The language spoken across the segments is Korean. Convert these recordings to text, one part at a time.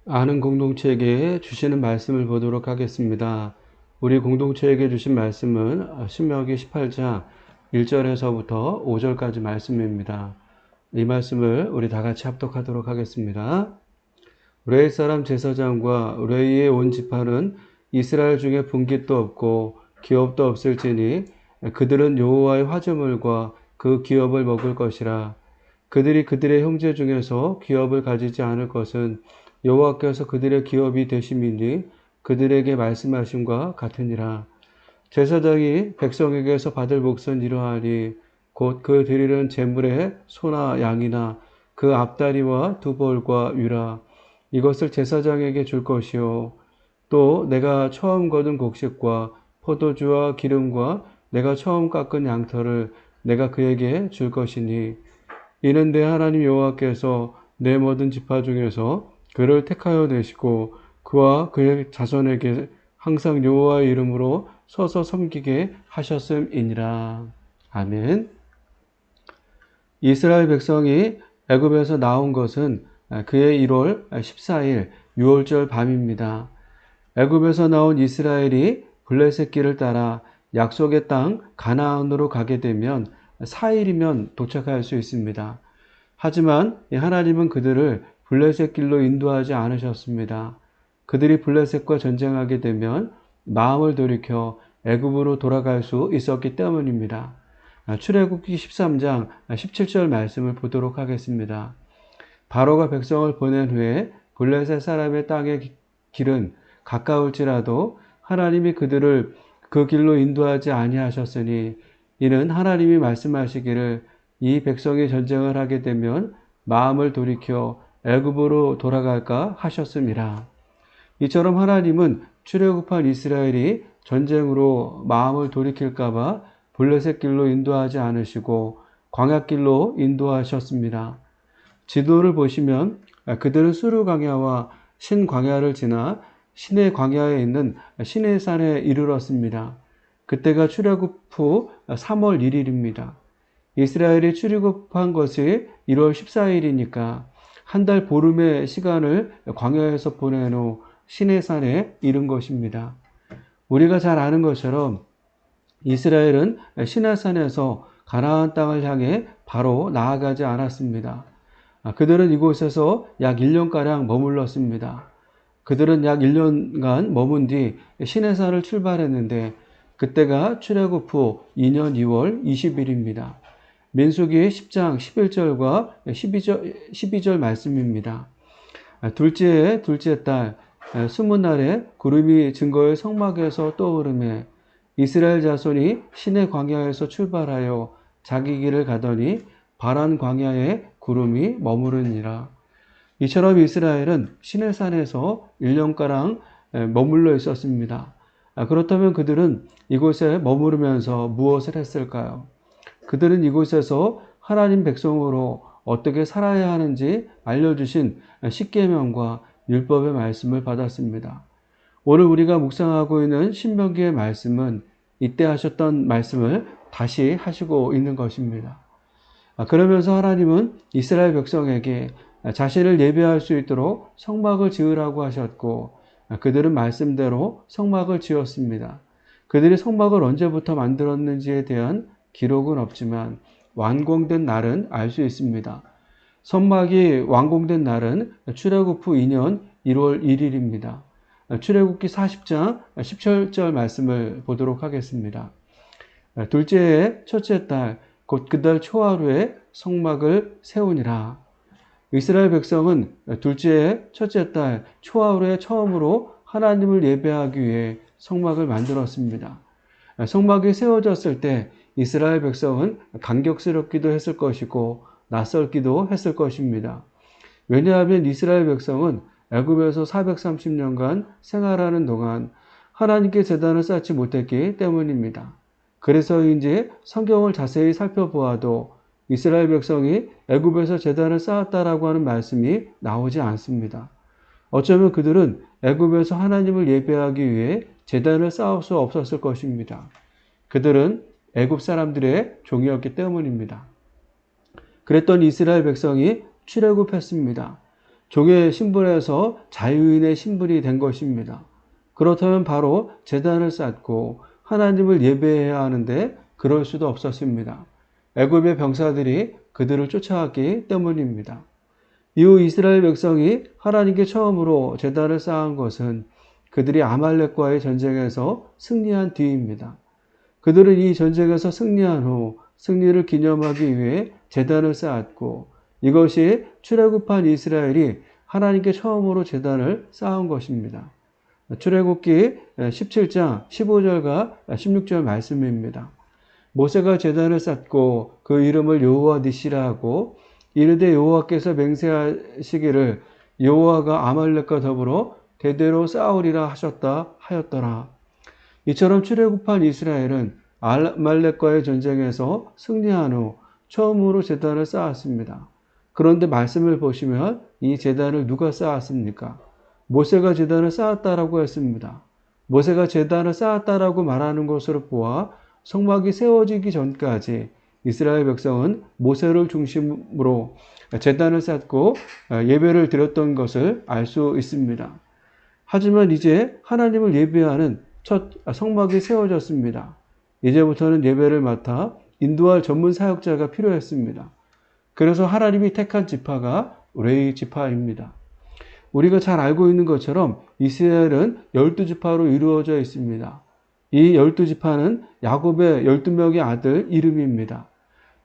아는 공동체에게 주시는 말씀을 보도록 하겠습니다. 우리 공동체에게 주신 말씀은 신명기 18장 1절에서부터 5절까지 말씀입니다. 이 말씀을 우리 다 같이 합독하도록 하겠습니다. 레위 사람 제사장과 레위의 온 지파는 이스라엘 중에 분깃도 없고 기업도 없을지니 그들은 여호와의 화제물과 그 기업을 먹을 것이라. 그들이 그들의 형제 중에서 기업을 가지지 않을 것은 여호와께서 그들의 기업이 되심이니 그들에게 말씀하심과 같으니라. 제사장이 백성에게서 받을 몫은 이러하니 곧 그 드리는 제물의 소나 양이나 그 앞다리와 두 볼과 위라. 이것을 제사장에게 줄 것이요 또 내가 처음 거둔 곡식과 포도주와 기름과 내가 처음 깎은 양털을 내가 그에게 줄 것이니 이는 내 하나님 여호와께서 내 모든 지파 중에서 그를 택하여 내시고 그와 그의 자손에게 항상 여호와의 이름으로 서서 섬기게 하셨음이니라. 아멘. 이스라엘 백성이 애굽에서 나온 것은 그해 1월 14일 유월절 밤입니다. 애굽에서 나온 이스라엘이 블레셋 길을 따라 약속의 땅 가나안으로 가게 되면 4일이면 도착할 수 있습니다. 하지만 하나님은 그들을 블레셋 길로 인도하지 않으셨습니다. 그들이 블레셋과 전쟁하게 되면 마음을 돌이켜 애굽으로 돌아갈 수 있었기 때문입니다. 출애굽기 13장 17절 말씀을 보도록 하겠습니다. 바로가 백성을 보낸 후에 블레셋 사람의 땅의 길은 가까울지라도 하나님이 그들을 그 길로 인도하지 아니하셨으니 이는 하나님이 말씀하시기를 이 백성이 전쟁을 하게 되면 마음을 돌이켜 애굽으로 돌아갈까 하셨음이라. 이처럼 하나님은 출애굽한 이스라엘이 전쟁으로 마음을 돌이킬까봐 블레셋 길로 인도하지 않으시고 광야길로 인도하셨습니다. 지도를 보시면 그들은 수르 광야와 신 광야를 지나 시내 광야에 있는 시내산에 이르렀습니다. 그때가 출애굽 후 3월 1일입니다. 이스라엘이 출애굽한 것이 1월 14일이니까 한 달 보름의 시간을 광야에서 보낸 후 시내산에 이른 것입니다. 우리가 잘 아는 것처럼 이스라엘은 시내산에서 가나안 땅을 향해 바로 나아가지 않았습니다. 그들은 이곳에서 약 1년가량 머물렀습니다. 그들은 약 1년간 머문 뒤 시내산을 출발했는데 그때가 출애굽 후 2년 2월 20일입니다. 민수기 10장 11절과 12절 말씀입니다. 둘째 달 20날에 구름이 증거의 성막에서 떠오르매 이스라엘 자손이 시내 광야에서 출발하여 자기 길을 가더니 바란 광야에 구름이 머무르니라. 이처럼 이스라엘은 시내산에서 1년가량 머물러 있었습니다. 그렇다면 그들은 이곳에 머무르면서 무엇을 했을까요? 그들은 이곳에서 하나님 백성으로 어떻게 살아야 하는지 알려주신 십계명과 율법의 말씀을 받았습니다. 오늘 우리가 묵상하고 있는 신명기의 말씀은 이때 하셨던 말씀을 다시 하시고 있는 것입니다. 그러면서 하나님은 이스라엘 백성에게 자신을 예배할 수 있도록 성막을 지으라고 하셨고 그들은 말씀대로 성막을 지었습니다. 그들이 성막을 언제부터 만들었는지에 대한 기록은 없지만 완공된 날은 알 수 있습니다. 성막이 완공된 날은 출애굽 후 2년 1월 1일입니다. 출애굽기 40장 17절 말씀을 보도록 하겠습니다. 둘째 해 첫째 달 곧 그 달 초하루에 성막을 세우니라. 이스라엘 백성은 둘째 해 첫째 달 초하루에 처음으로 하나님을 예배하기 위해 성막을 만들었습니다. 성막이 세워졌을 때 이스라엘 백성은 감격스럽기도 했을 것이고 낯설기도 했을 것입니다. 왜냐하면 이스라엘 백성은 애굽에서 430년간 생활하는 동안 하나님께 제단을 쌓지 못했기 때문입니다. 그래서인지 성경을 자세히 살펴보아도 이스라엘 백성이 애굽에서 제단을 쌓았다라고 하는 말씀이 나오지 않습니다. 어쩌면 그들은 애굽에서 하나님을 예배하기 위해 제단을 쌓을 수 없었을 것입니다. 그들은 애굽 사람들의 종이었기 때문입니다. 그랬던 이스라엘 백성이 출애굽했습니다. 종의 신분에서 자유인의 신분이 된 것입니다. 그렇다면 바로 제단을 쌓고 하나님을 예배해야 하는데 그럴 수도 없었습니다. 애굽의 병사들이 그들을 쫓아왔기 때문입니다. 이후 이스라엘 백성이 하나님께 처음으로 제단을 쌓은 것은 그들이 아말렉과의 전쟁에서 승리한 뒤입니다. 그들은 이 전쟁에서 승리한 후 승리를 기념하기 위해 제단을 쌓았고 이것이 출애굽한 이스라엘이 하나님께 처음으로 제단을 쌓은 것입니다. 출애굽기 17장 15절과 16절 말씀입니다. 모세가 제단을 쌓고 그 이름을 여호와 니시라 하고 이르되 여호와께서 맹세하시기를 여호와가 아말렉과 더불어 대대로 싸우리라 하셨다 하였더라. 이처럼 출애굽한 이스라엘은 아말렉과의 전쟁에서 승리한 후 처음으로 제단을 쌓았습니다. 그런데 말씀을 보시면 이 제단을 누가 쌓았습니까? 모세가 제단을 쌓았다라고 했습니다. 모세가 제단을 쌓았다라고 말하는 것으로 보아 성막이 세워지기 전까지 이스라엘 백성은 모세를 중심으로 제단을 쌓고 예배를 드렸던 것을 알 수 있습니다. 하지만 이제 하나님을 예배하는 첫 성막이 세워졌습니다. 이제부터는 예배를 맡아 인도할 전문 사역자가 필요했습니다. 그래서 하나님이 택한 지파가 레위 지파입니다. 우리가 잘 알고 있는 것처럼 이스라엘은 12지파로 이루어져 있습니다. 이 12지파는 야곱의 12명의 아들 이름입니다.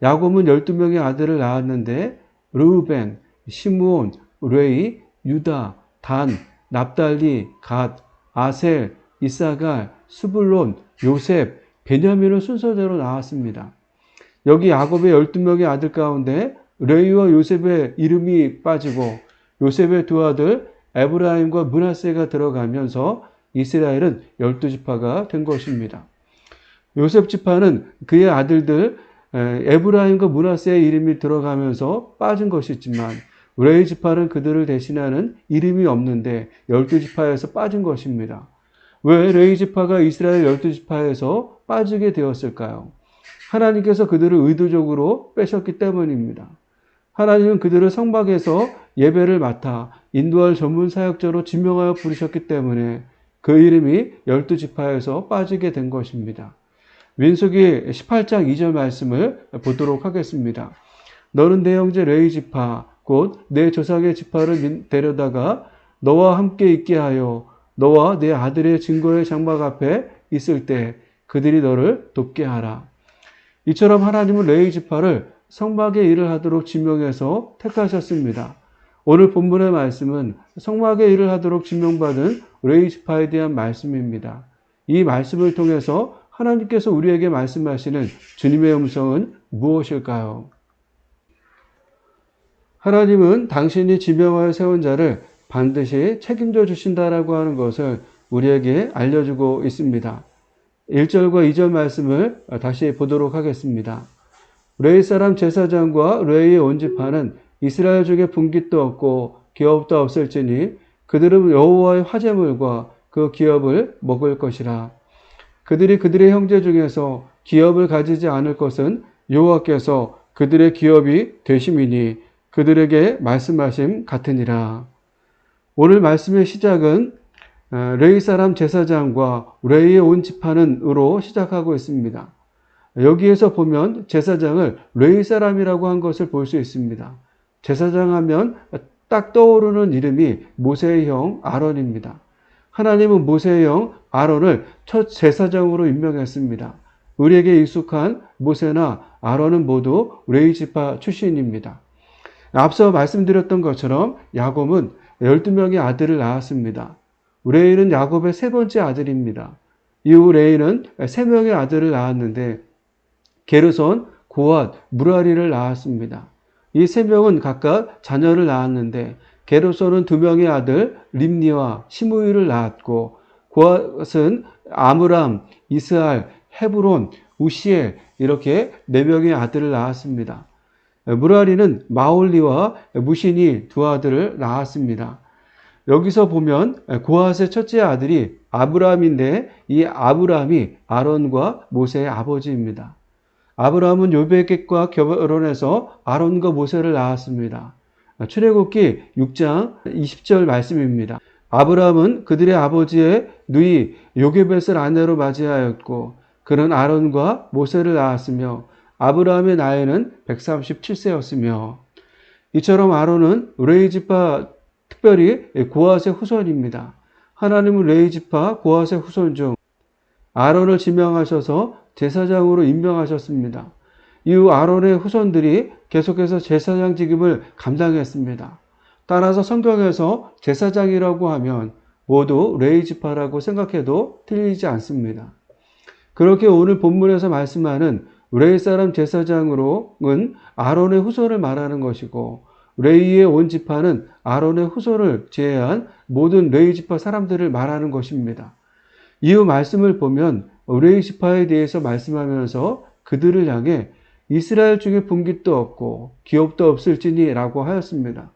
야곱은 12명의 아들을 낳았는데 르우벤, 시므온, 레위, 유다, 단, 납달리, 갓, 아셀, 이사갈, 스불론, 요셉, 베냐민을 순서대로 낳았습니다. 여기 야곱의 12명의 아들 가운데 레위와 요셉의 이름이 빠지고 요셉의 두 아들 에브라임과 므낫세가 들어가면서 이스라엘은 12지파가 된 것입니다. 요셉 지파는 그의 아들들 에브라임과 므낫세의 이름이 들어가면서 빠진 것이지만 레위 지파는 그들을 대신하는 이름이 없는데 12지파에서 빠진 것입니다. 왜 레위 지파가 이스라엘 12지파에서 빠지게 되었을까요? 하나님께서 그들을 의도적으로 빼셨기 때문입니다. 하나님은 그들을 성막에서 예배를 맡아 인도할 전문 사역자로 지명하여 부르셨기 때문에 그 이름이 12지파에서 빠지게 된 것입니다. 민수기 18장 2절 말씀을 보도록 하겠습니다. 너는 내 형제 레위 지파 곧 내 조상의 지파를 데려다가 너와 함께 있게 하여 너와 내 아들의 증거의 장막 앞에 있을 때 그들이 너를 돕게 하라. 이처럼 하나님은 레위 지파를 성막의 일을 하도록 지명해서 택하셨습니다. 오늘 본문의 말씀은 성막의 일을 하도록 지명받은 레위 지파에 대한 말씀입니다. 이 말씀을 통해서 하나님께서 우리에게 말씀하시는 주님의 음성은 무엇일까요? 하나님은 당신이 지명하여 세운 자를 반드시 책임져 주신다라고 하는 것을 우리에게 알려주고 있습니다. 1절과 2절 말씀을 다시 보도록 하겠습니다. 레위 사람 제사장과 레위의 온 지파는 이스라엘 중에 분깃도 없고 기업도 없을지니 그들은 여호와의 화제물과 그 기업을 먹을 것이라. 그들이 그들의 형제 중에서 기업을 가지지 않을 것은 여호와께서 그들의 기업이 되심이니 그들에게 말씀하심 같으니라. 오늘 말씀의 시작은 레위 사람 제사장과 레위의 온 지파는으로 시작하고 있습니다. 여기에서 보면 제사장을 레위 사람이라고 한 것을 볼 수 있습니다. 제사장 하면 딱 떠오르는 이름이 모세의 형 아론입니다. 하나님은 모세의 형 아론을 첫 제사장으로 임명했습니다. 우리에게 익숙한 모세나 아론은 모두 레위 지파 출신입니다. 앞서 말씀드렸던 것처럼 야곱은 12명의 아들을 낳았습니다. 레위는 야곱의 세 번째 아들입니다. 이후 레위는 3명의 아들을 낳았는데 게르손, 고앗, 무라리를 낳았습니다. 이 3명은 각각 자녀를 낳았는데 게르손은 2명의 아들 림니와 시므이를 낳았고 고앗은 아므람, 이스알, 헤브론, 우시엘 이렇게 4명의 아들을 낳았습니다. 무라리는 마올리와 무신이 2 아들을 낳았습니다. 여기서 보면 고앗의 첫째 아들이 아브람인데 이 아브람이 아론과 모세의 아버지입니다. 아브람은 요백과 결혼해서 아론과 모세를 낳았습니다. 출애굽기 6장 20절 말씀입니다. 아브라함은 그들의 아버지의 누이 요게벳을 아내로 맞이하였고 그는 아론과 모세를 낳았으며 아브라함의 나이는 137세였으며 이처럼 아론은 레위지파 특별히 고핫의 후손입니다. 하나님은 레위지파 고핫의 후손 중 아론을 지명하셔서 제사장으로 임명하셨습니다. 이후 아론의 후손들이 계속해서 제사장 직임을 감당했습니다. 따라서 성경에서 제사장이라고 하면 모두 레위지파라고 생각해도 틀리지 않습니다. 그렇게 오늘 본문에서 말씀하는 레위 사람 제사장으로는 아론의 후손을 말하는 것이고 레위의 온 지파는 아론의 후손을 제외한 모든 레위 지파 사람들을 말하는 것입니다. 이후 말씀을 보면 레위 지파에 대해서 말씀하면서 그들을 향해 이스라엘 중에 분깃도 없고 기업도 없을지니 라고 하였습니다.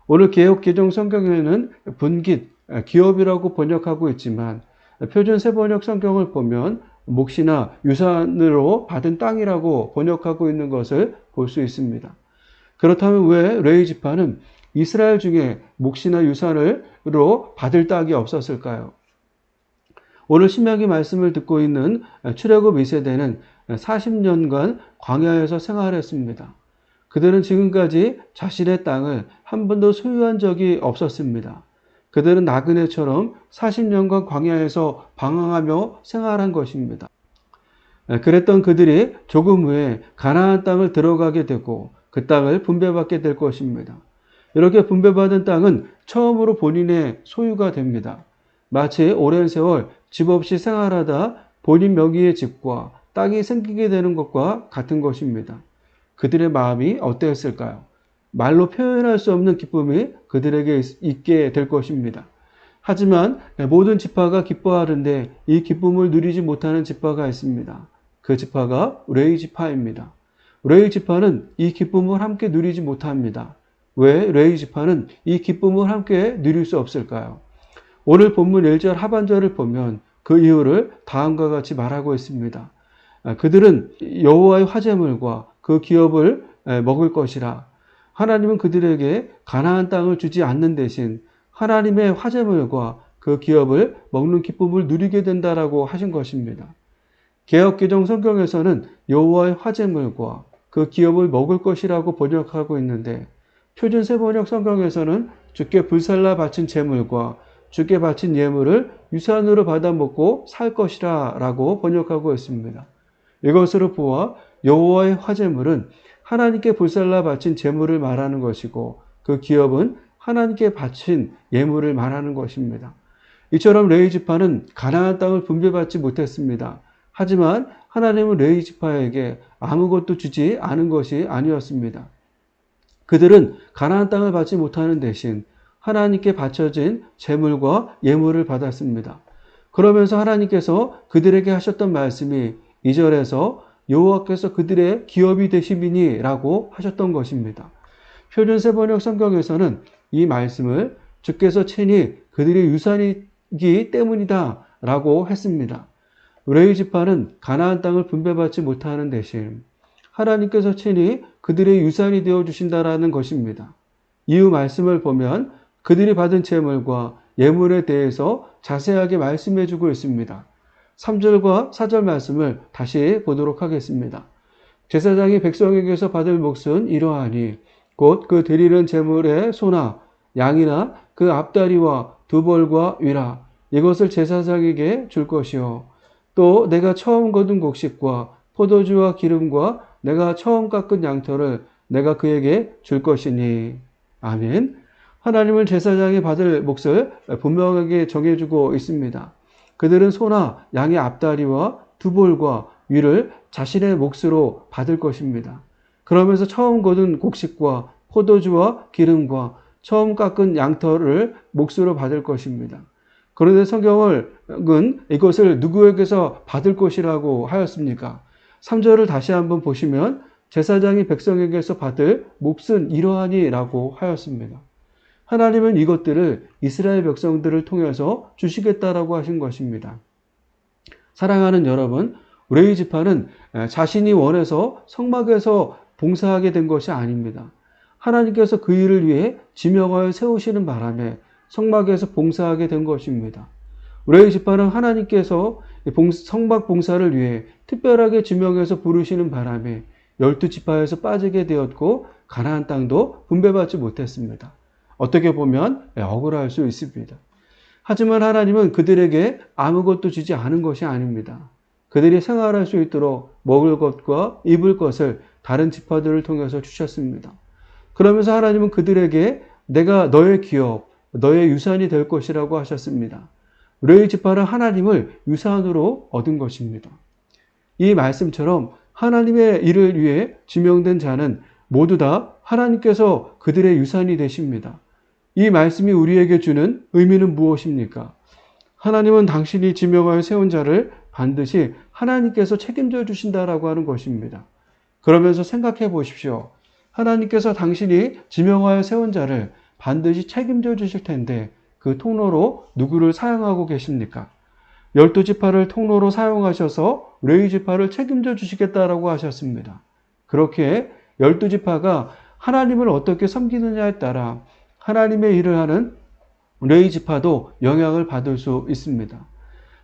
오늘 개역 개정 성경에는 분깃, 기업이라고 번역하고 있지만 표준 세번역 성경을 보면 몫이나 유산으로 받은 땅이라고 번역하고 있는 것을 볼 수 있습니다. 그렇다면 왜 레위 지파는 이스라엘 중에 몫이나 유산으로 받을 땅이 없었을까요? 오늘 신명기 말씀을 듣고 있는 출애굽 2세대는 40년간 광야에서 생활했습니다. 그들은 지금까지 자신의 땅을 한 번도 소유한 적이 없었습니다. 그들은 나그네처럼 40년간 광야에서 방황하며 생활한 것입니다. 그랬던 그들이 조금 후에 가나안 땅을 들어가게 되고 그 땅을 분배받게 될 것입니다. 이렇게 분배받은 땅은 처음으로 본인의 소유가 됩니다. 마치 오랜 세월 집 없이 생활하다 본인 명의의 집과 땅이 생기게 되는 것과 같은 것입니다. 그들의 마음이 어땠을까요? 말로 표현할 수 없는 기쁨이 그들에게 있게 될 것입니다. 하지만 모든 지파가 기뻐하는데 이 기쁨을 누리지 못하는 지파가 있습니다. 그 지파가 레위 지파입니다. 레위 지파는 이 기쁨을 함께 누리지 못합니다. 왜 레위 지파는 이 기쁨을 함께 누릴 수 없을까요? 오늘 본문 1절 하반절을 보면 그 이유를 다음과 같이 말하고 있습니다. 그들은 여호와의 화제물과 그 기업을 먹을 것이라. 하나님은 그들에게 가나안 땅을 주지 않는 대신 하나님의 화제물과 그 기업을 먹는 기쁨을 누리게 된다라고 하신 것입니다. 개역개정 성경에서는 여호와의 화제물과 그 기업을 먹을 것이라고 번역하고 있는데 표준 세번역 성경에서는 주께 불살라 바친 제물과 주께 바친 예물을 유산으로 받아 먹고 살 것이라 라고 번역하고 있습니다. 이것으로 보아 여호와의 화제물은 하나님께 불살라 바친 제물을 말하는 것이고 그 기업은 하나님께 바친 예물을 말하는 것입니다. 이처럼 레위 지파는 가나안 땅을 분배받지 못했습니다. 하지만 하나님은 레위 지파에게 아무것도 주지 않은 것이 아니었습니다. 그들은 가나안 땅을 받지 못하는 대신 하나님께 바쳐진 제물과 예물을 받았습니다. 그러면서 하나님께서 그들에게 하셨던 말씀이 2절에서 여호와께서 그들의 기업이 되심이니 라고 하셨던 것입니다. 표준 세번역 성경에서는 이 말씀을 주께서 친히 그들의 유산이기 때문이다 라고 했습니다. 레위 지파는 가나안 땅을 분배받지 못하는 대신 하나님께서 친히 그들의 유산이 되어 주신다라는 것입니다. 이후 말씀을 보면 그들이 받은 제물과 예물에 대해서 자세하게 말씀해 주고 있습니다. 3절과 4절 말씀을 다시 보도록 하겠습니다. 제사장이 백성에게서 받을 몫은 이러하니 곧 그 드리는 제물의 소나 양이나 그 앞다리와 두 벌과 위라 이것을 제사장에게 줄 것이요 또 내가 처음 거둔 곡식과 포도주와 기름과 내가 처음 깎은 양털을 내가 그에게 줄 것이니 아멘. 하나님은 제사장이 받을 몫을 분명하게 정해주고 있습니다. 그들은 소나 양의 앞다리와 두 볼과 위를 자신의 몫으로 받을 것입니다. 그러면서 처음 거둔 곡식과 포도주와 기름과 처음 깎은 양털을 몫으로 받을 것입니다. 그런데 성경은 이것을 누구에게서 받을 것이라고 하였습니까? 3절을 다시 한번 보시면 제사장이 백성에게서 받을 몫은 이러하니 라고 하였습니다. 하나님은 이것들을 이스라엘 백성들을 통해서 주시겠다라고 하신 것입니다. 사랑하는 여러분, 레위 지파는 자신이 원해서 성막에서 봉사하게 된 것이 아닙니다. 하나님께서 그 일을 위해 지명하여 세우시는 바람에 성막에서 봉사하게 된 것입니다. 레위 지파는 하나님께서 성막 봉사를 위해 특별하게 지명해서 부르시는 바람에 12지파에서 빠지게 되었고 가나안 땅도 분배받지 못했습니다. 어떻게 보면 억울할 수 있습니다. 하지만 하나님은 그들에게 아무것도 주지 않은 것이 아닙니다. 그들이 생활할 수 있도록 먹을 것과 입을 것을 다른 지파들을 통해서 주셨습니다. 그러면서 하나님은 그들에게 내가 너의 기업, 너의 유산이 될 것이라고 하셨습니다. 레위 지파는 하나님을 유산으로 얻은 것입니다. 이 말씀처럼 하나님의 일을 위해 지명된 자는 모두 다 하나님께서 그들의 유산이 되십니다. 이 말씀이 우리에게 주는 의미는 무엇입니까? 하나님은 당신이 지명하여 세운 자를 반드시 하나님께서 책임져 주신다라고 하는 것입니다. 그러면서 생각해 보십시오. 하나님께서 당신이 지명하여 세운 자를 반드시 책임져 주실 텐데 그 통로로 누구를 사용하고 계십니까? 12지파를 통로로 사용하셔서 레위 지파를 책임져 주시겠다라고 하셨습니다. 그렇게 12지파가 하나님을 어떻게 섬기느냐에 따라 하나님의 일을 하는 레위 지파도 영향을 받을 수 있습니다.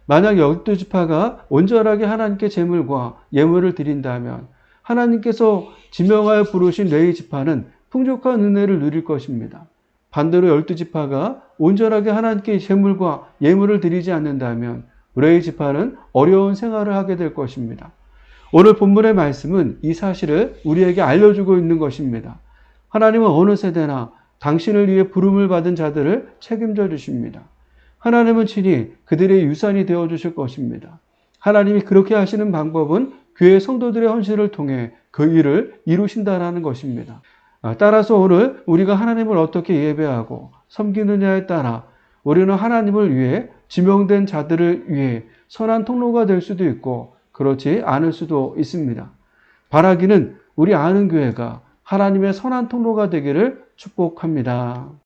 만약 12지파가 온전하게 하나님께 제물과 예물을 드린다면 하나님께서 지명하여 부르신 레위 지파는 풍족한 은혜를 누릴 것입니다. 반대로 12지파가 온전하게 하나님께 제물과 예물을 드리지 않는다면 레위 지파는 어려운 생활을 하게 될 것입니다. 오늘 본문의 말씀은 이 사실을 우리에게 알려주고 있는 것입니다. 하나님은 어느 세대나 당신을 위해 부름을 받은 자들을 책임져 주십니다. 하나님은 친히 그들의 유산이 되어 주실 것입니다. 하나님이 그렇게 하시는 방법은 교회 성도들의 헌신을 통해 그 일을 이루신다라는 것입니다. 따라서 오늘 우리가 하나님을 어떻게 예배하고 섬기느냐에 따라 우리는 하나님을 위해 지명된 자들을 위해 선한 통로가 될 수도 있고 그렇지 않을 수도 있습니다. 바라기는 우리 아는 교회가 하나님의 선한 통로가 되기를 축복합니다.